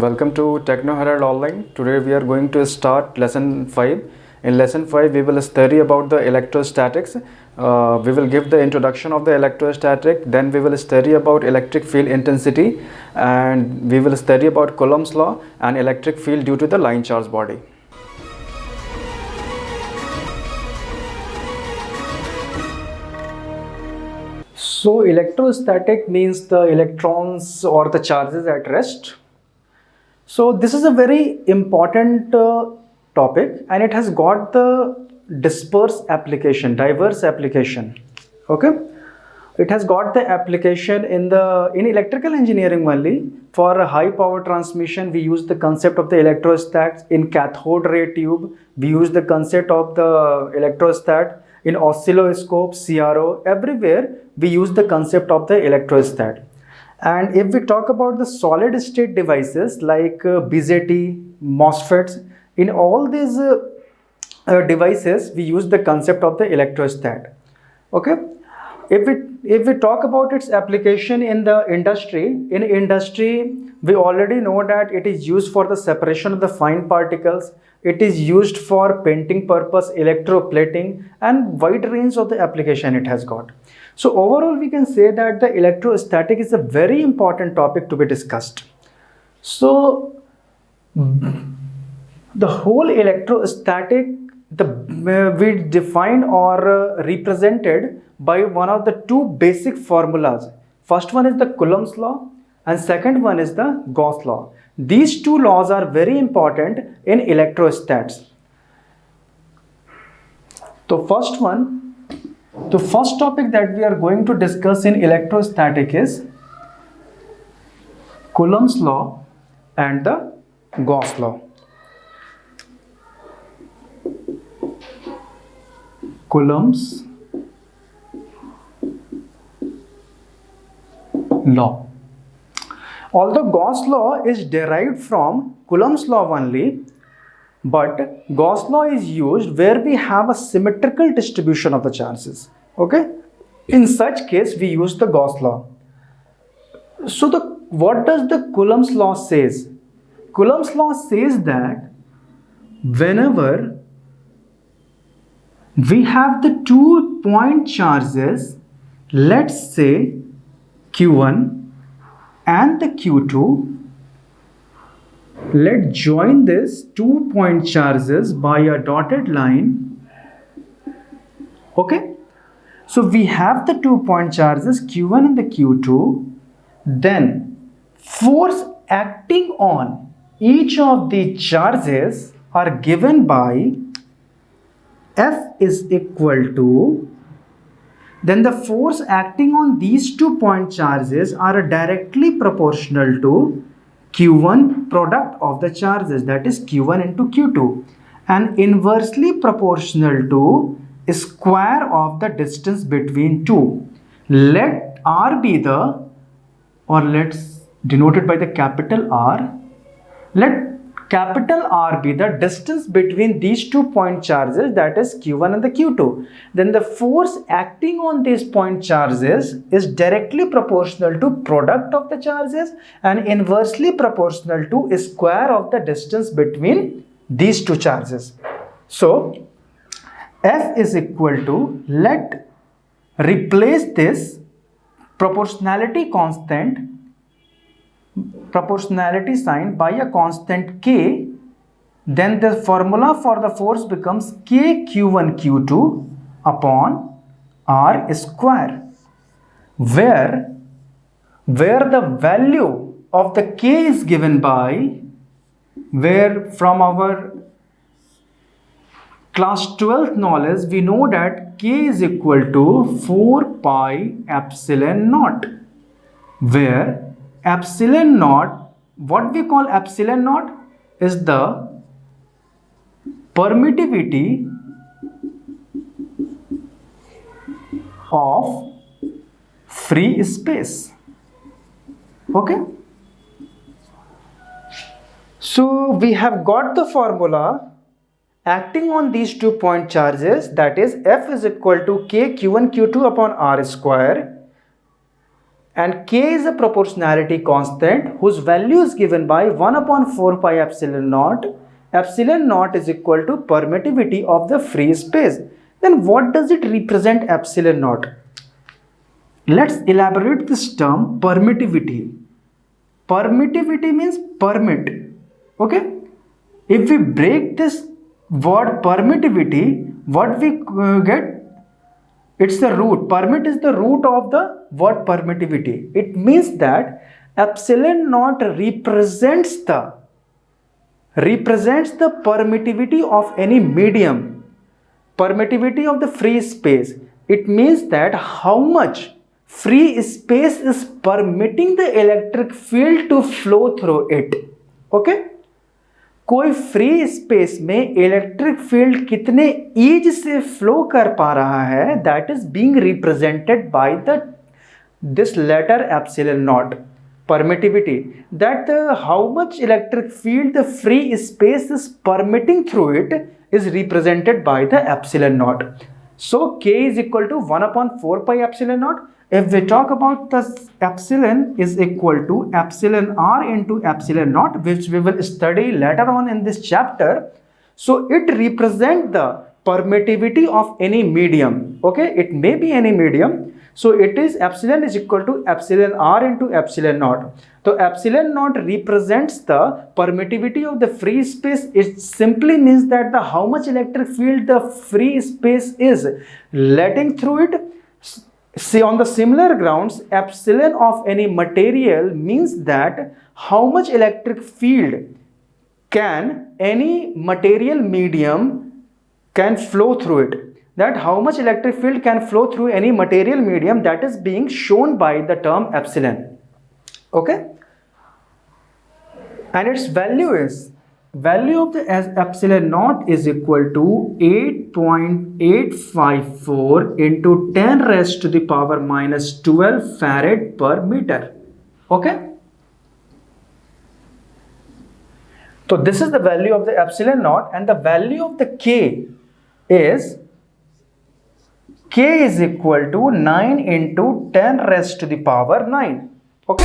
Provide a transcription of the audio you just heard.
Welcome to Techno Herald Online. Today we are going to start lesson 5. In lesson 5 we will study about the electrostatics. We will give the introduction of the electrostatic, then we will study about electric field intensity, and we will study about Coulomb's law and electric field due to the line charge body. So electrostatic means the electrons or the charges at rest. So this is a very important topic, and it has got the diverse application. Okay, it has got the application in electrical engineering only. For high power transmission, we use the concept of the electrostat. In cathode ray tube, we use the concept of the electrostat. In oscilloscope, CRO, everywhere we use the concept of the electrostat. And if we talk about the solid state devices like BJT, MOSFETs, in all these devices we use the concept of the electrostat. Okay, if we talk about its application in the industry, we already know that it is used for the separation of the fine particles. It is used for painting purpose, electroplating, and wide range of the application it has got. So overall we can say that the electrostatic is a very important topic to be discussed. So the whole electrostatic we defined or represented by one of the two basic formulas. First one is the Coulomb's law and second one is the Gauss law. These two laws are very important in electrostats. So the first topic that we are going to discuss in electrostatic is Coulomb's law and the Gauss law. Coulomb's law. Although Gauss law is derived from Coulomb's law only, but Gauss law is used where we have a symmetrical distribution of the charges. Okay, in such case we use the Gauss law. So what does the Coulomb's law says? Coulomb's law says that whenever we have the 2 point charges, let's say Q1 and the Q2, let's join this 2 point charges by a dotted line. Okay, so we have the 2 point charges Q1 and the Q2, then force acting on each of the charges are given by F is equal to, then the force acting on these 2 point charges are directly proportional to Q1 product of the charges, that is Q1 into Q2, and inversely proportional to square of the distance between two. Let R be the, or let's denote it by the capital R. Let capital R be the distance between these 2 point charges, that is Q1 and the Q2. Then the force acting on these point charges is directly proportional to product of the charges and inversely proportional to square of the distance between these two charges. So F is equal to, let replace this proportionality sign by a constant K, then the formula for the force becomes K Q1 Q2 upon R square, where the value of the K is given by, where from our class 12th knowledge we know that K is equal to 4 pi epsilon naught, where epsilon naught, what we call epsilon naught, is the permittivity of free space. Okay, so we have got the formula acting on these 2 point charges, that is F is equal to K Q1 Q2 upon R square, and K is a proportionality constant whose value is given by 1 upon 4 pi epsilon naught. Epsilon naught is equal to permittivity of the free space. Then what does it represent, epsilon naught? Let's elaborate this term, permittivity. Permittivity means permit. Okay? If we break this word permittivity, what we get? It's the root. Permit is the root of the word permittivity. It means that epsilon naught represents the permittivity of any medium, permittivity of the free space. It means that how much free space is permitting the electric field to flow through it. Okay? कोई free space में electric field कितने ease से फ्लो कर पा रहा है, that is being represented by this letter epsilon naught, permittivity, that how much electric field the free space is permitting through it is represented by the epsilon naught. So K is equal to 1 upon 4 pi epsilon naught. If we talk about the epsilon is equal to epsilon r into epsilon naught, which we will study later on in this chapter. So it represents the permittivity of any medium. Okay, it may be any medium. So it is epsilon is equal to epsilon r into epsilon naught. So epsilon naught represents the permittivity of the free space. It simply means that the how much electric field the free space is letting through it. See, on the similar grounds, epsilon of any material means that how much electric field can any material medium can flow through it. That how much electric field can flow through any material medium, that is being shown by the term epsilon. Okay? And its value of the epsilon naught is equal to 8.854 into 10 raised to the power minus 12 farad per meter. Okay? So this is the value of the epsilon naught, and the value of the K is K is equal to 9 into 10 raised to the power 9. Okay?